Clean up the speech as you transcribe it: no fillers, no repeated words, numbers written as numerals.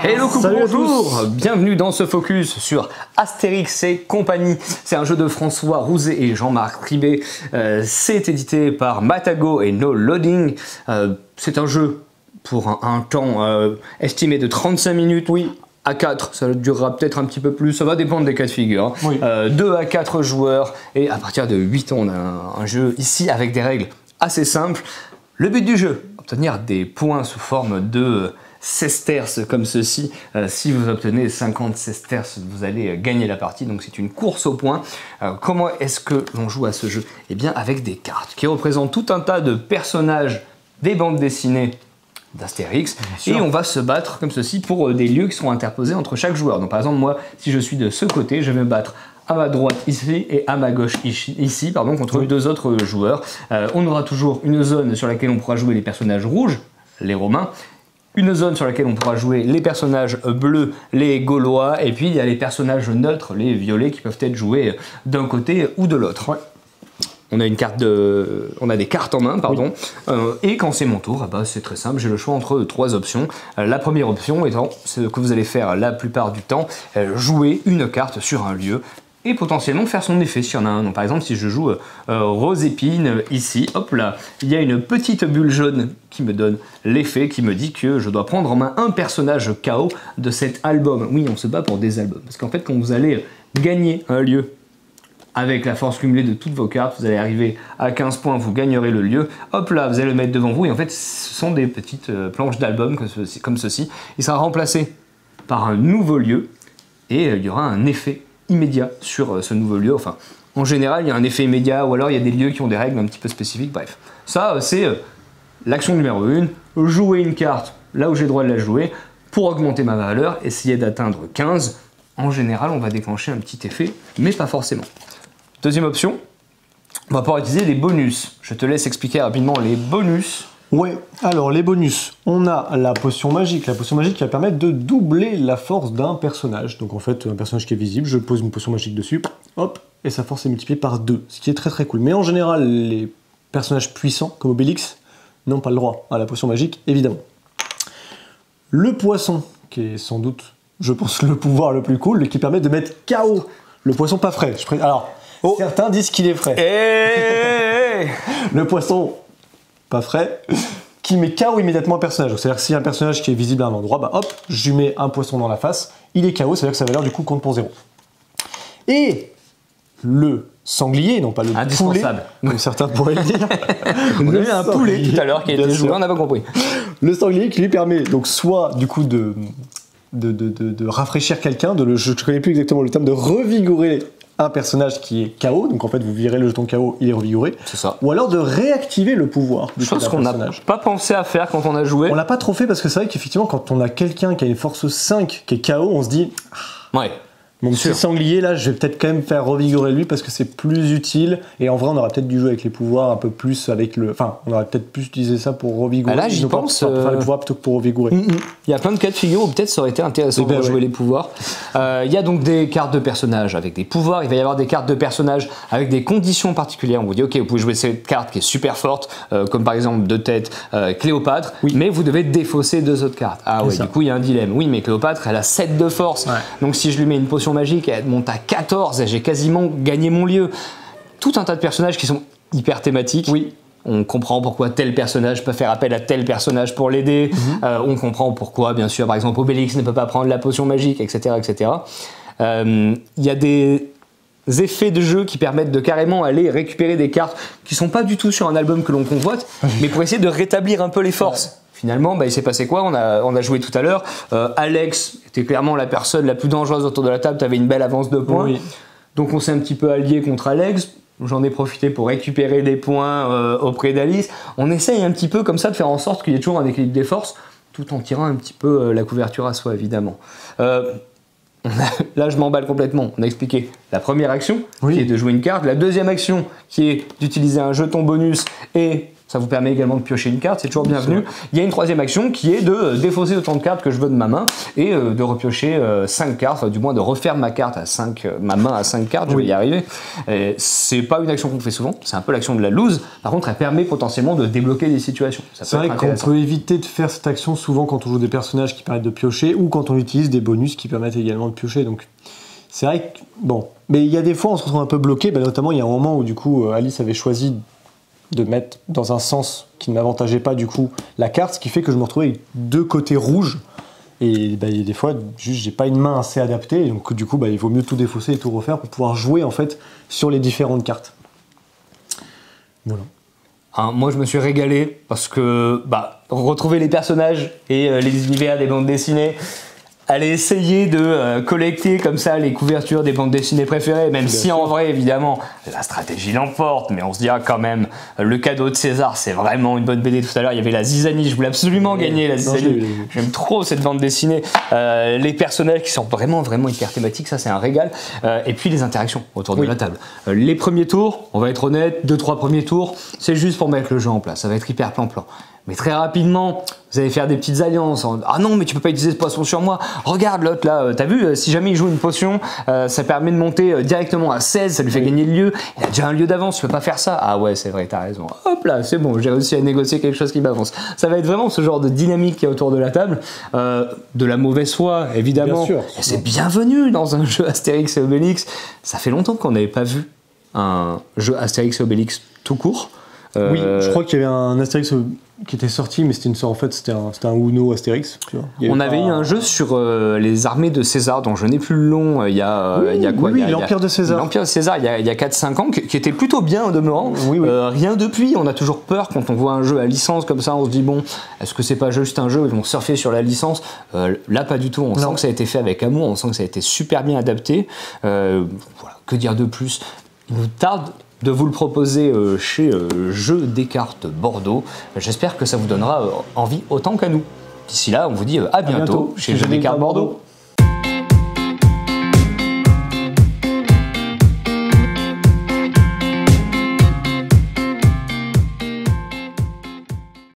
Hello, coucou, Salut bonjour, bienvenue dans ce focus sur Astérix et compagnie. C'est un jeu de François Rouzet et Jean-Marc Tribet. C'est édité par Matago et No Loading. C'est un jeu pour un temps estimé de 35 minutes. Oui. À 4, ça durera peut-être un petit peu plus, ça va dépendre des cas de figure. Oui. 2 à 4 joueurs et à partir de 8 ans, on a un jeu ici avec des règles assez simples. Le but du jeu, obtenir des points sous forme de sesterces comme ceci. Si vous obtenez 50 sesterces, vous allez gagner la partie, donc c'est une course au point. Comment est-ce que l'on joue à ce jeu? Eh bien avec des cartes qui représentent tout un tas de personnages des bandes dessinées d'Astérix, et on va se battre comme ceci pour des lieux qui seront interposés entre chaque joueur. Donc par exemple, moi, si je suis de ce côté, je vais me battre à ma droite ici et à ma gauche ici, pardon, contre deux autres joueurs. On aura toujours une zone sur laquelle on pourra jouer les personnages rouges, les Romains, une zone sur laquelle on pourra jouer les personnages bleus, les Gaulois, et puis il y a les personnages neutres, les violets, qui peuvent être joués d'un côté ou de l'autre. Ouais. On a des cartes en main, pardon, et quand c'est mon tour, bah, c'est très simple, j'ai le choix entre 3 options. La première option étant ce que vous allez faire la plupart du temps, jouer une carte sur un lieu et potentiellement faire son effet s'il y en a un. Donc, par exemple, si je joue Rose Épine ici, hop là, il y a une petite bulle jaune qui me donne l'effet, qui me dit que je dois prendre en main un personnage KO de cet album. Oui, on se bat pour des albums, parce qu'en fait, quand vous allez gagner un lieu avec la force cumulée de toutes vos cartes, vous allez arriver à 15 points, vous gagnerez le lieu. Hop là, vous allez le mettre devant vous. Et en fait, ce sont des petites planches d'album comme ceci. Il sera remplacé par un nouveau lieu. Et il y aura un effet immédiat sur ce nouveau lieu. Enfin, en général, il y a un effet immédiat. Ou alors, il y a des lieux qui ont des règles un petit peu spécifiques. Bref, ça, c'est l'action numéro 1. Jouer une carte là où j'ai le droit de la jouer. Pour augmenter ma valeur, essayer d'atteindre 15. En général, on va déclencher un petit effet, mais pas forcément. Deuxième option, on va pouvoir utiliser les bonus. Je te laisse expliquer rapidement les bonus. Ouais, alors les bonus, on a la potion magique qui va permettre de doubler la force d'un personnage. Donc en fait, un personnage qui est visible, je pose une potion magique dessus, hop, et sa force est multipliée par 2, ce qui est très très cool. Mais en général, les personnages puissants, comme Obélix, n'ont pas le droit à la potion magique, évidemment. Le poisson, qui est sans doute, je pense, le pouvoir le plus cool, qui permet de mettre KO le poisson pas frais. Alors, certains disent qu'il est frais. Le poisson pas frais qui met KO immédiatement un personnage. C'est-à-dire que s'il y a un personnage qui est visible à un endroit, bah hop, je lui mets un poisson dans la face, il est KO, c'est-à-dire que sa valeur du coup compte pour 0. Et le sanglier, non pas le poulet, comme certains pourraient le dire. On a eu un poulet tout à l'heure qui a été joué, on n'a pas compris. Le sanglier qui lui permet donc soit du coup de rafraîchir quelqu'un, je ne connais plus exactement le terme, de revigorer un personnage qui est KO, donc en fait vous virez le jeton KO, il est revigoré. C'est ça. Ou alors de réactiver le pouvoir. Chose qu'on n'a pas pensé à faire quand on a joué. On l'a pas trop fait parce que c'est vrai qu'effectivement quand on a quelqu'un qui a une force 5 qui est KO, on se dit ouais. Mon petit sanglier là, je vais peut-être quand même faire revigorer lui parce que c'est plus utile. Et en vrai, on aurait peut-être dû jouer avec les pouvoirs un peu plus avec le. Enfin, on aurait peut-être plus utilisé ça pour revigorer. Là, j'y pense. Pour faire les pouvoirs plutôt que pour revigorer. Il y a plein de cas de figure où peut-être ça aurait été intéressant de jouer les pouvoirs. Il y a donc des cartes de personnages avec des pouvoirs. Il va y avoir des cartes de personnages avec des conditions particulières. On vous dit, ok, vous pouvez jouer cette carte qui est super forte, comme par exemple de tête Cléopâtre, mais vous devez défausser 2 autres cartes. Ah ouais, du coup, il y a un dilemme. Oui, mais Cléopâtre, elle a 7 de force. Ouais. Donc si je lui mets une potion magique, elle monte à 14, j'ai quasiment gagné mon lieu. Tout un tas de personnages qui sont hyper thématiques. Oui. On comprend pourquoi tel personnage peut faire appel à tel personnage pour l'aider. On comprend pourquoi, bien sûr, par exemple, Obélix ne peut pas prendre la potion magique, etc. etc. Il y a des effets de jeu qui permettent de carrément aller récupérer des cartes qui ne sont pas du tout sur un album que l'on convoite, mais pour essayer de rétablir un peu les forces. Ouais. Finalement, il s'est passé quoi? On a joué tout à l'heure. Alex était clairement la personne la plus dangereuse autour de la table. Tu avais une belle avance de points. Oui. Donc on s'est un petit peu allié contre Alex. J'en ai profité pour récupérer des points auprès d'Alice. On essaye un petit peu comme ça de faire en sorte qu'il y ait toujours un équilibre des forces, tout en tirant un petit peu la couverture à soi, évidemment. Là, je m'emballe complètement. On a expliqué la première action, qui est de jouer une carte. La deuxième action, qui est d'utiliser un jeton bonus et Ça vous permet également de piocher une carte, c'est toujours bienvenu. Il y a une troisième action qui est de défausser autant de cartes que je veux de ma main et de repiocher 5 cartes, enfin, du moins de refaire ma carte à 5, ma main à 5 cartes, je vais y arriver. C'est pas une action qu'on fait souvent, c'est un peu l'action de la lose. Par contre, elle permet potentiellement de débloquer des situations. C'est vrai qu'on peut éviter de faire cette action souvent quand on joue des personnages qui permettent de piocher ou quand on utilise des bonus qui permettent également de piocher. Donc c'est vrai que, bon, mais il y a des fois on se retrouve un peu bloqué, notamment il y a un moment où du coup Alice avait choisi de mettre dans un sens qui ne m'avantageait pas du coup la carte, ce qui fait que je me retrouvais avec 2 côtés rouges et il y a des fois juste j'ai pas une main assez adaptée, donc du coup il vaut mieux tout défausser et tout refaire pour pouvoir jouer en fait sur les différentes cartes. Voilà. Moi je me suis régalé parce que retrouver les personnages et les univers des bandes dessinées, aller essayer de collecter comme ça les couvertures des bandes dessinées préférées, même si en vrai évidemment la stratégie l'emporte, mais on se dira quand même le cadeau de César, c'est vraiment une bonne BD. Tout à l'heure il y avait la Zizanie, je voulais absolument gagner la Zizanie, j'aime trop cette bande dessinée, les personnages qui sont vraiment hyper thématiques, ça c'est un régal, et puis les interactions autour de la table. Les premiers tours, on va être honnête, 2-3 premiers tours, c'est juste pour mettre le jeu en place, ça va être hyper plan-plan. Mais très rapidement, vous allez faire des petites alliances. Ah non, mais tu peux pas utiliser ce poisson sur moi. Regarde l'autre là, t'as vu, si jamais il joue une potion, ça permet de monter directement à 16, ça lui fait gagner le lieu. Il a déjà un lieu d'avance, tu peux pas faire ça. Ah ouais, c'est vrai, t'as raison. Hop là, c'est bon, j'ai réussi à négocier quelque chose qui m'avance. Ça va être vraiment ce genre de dynamique qu'il y a autour de la table. De la mauvaise foi, évidemment. Bien sûr. Et c'est bienvenu dans un jeu Astérix et Obélix. Ça fait longtemps qu'on n'avait pas vu un jeu Astérix et Obélix tout court. Oui, je crois qu'il y avait un Astérix qui était sorti, mais c'était une sorte, en fait, c'était un Uno Astérix. Tu vois. On avait eu un jeu sur les armées de César, dont je n'ai plus le nom, il y a quoi? Oui, l'Empire de César. L'Empire de César, il y a 4-5 ans, qui était plutôt bien au demeurant. Rien depuis, on a toujours peur quand on voit un jeu à licence comme ça, on se dit bon, est-ce que c'est pas juste un jeu où ils vont surfer sur la licence? Là, pas du tout, on sent que ça a été fait avec amour, on sent que ça a été super bien adapté. Voilà, que dire de plus? Il nous tarde de vous le proposer chez Jeux des cartes Bordeaux. J'espère que ça vous donnera envie autant qu'à nous. D'ici là, on vous dit à bientôt chez Jeux des cartes Bordeaux.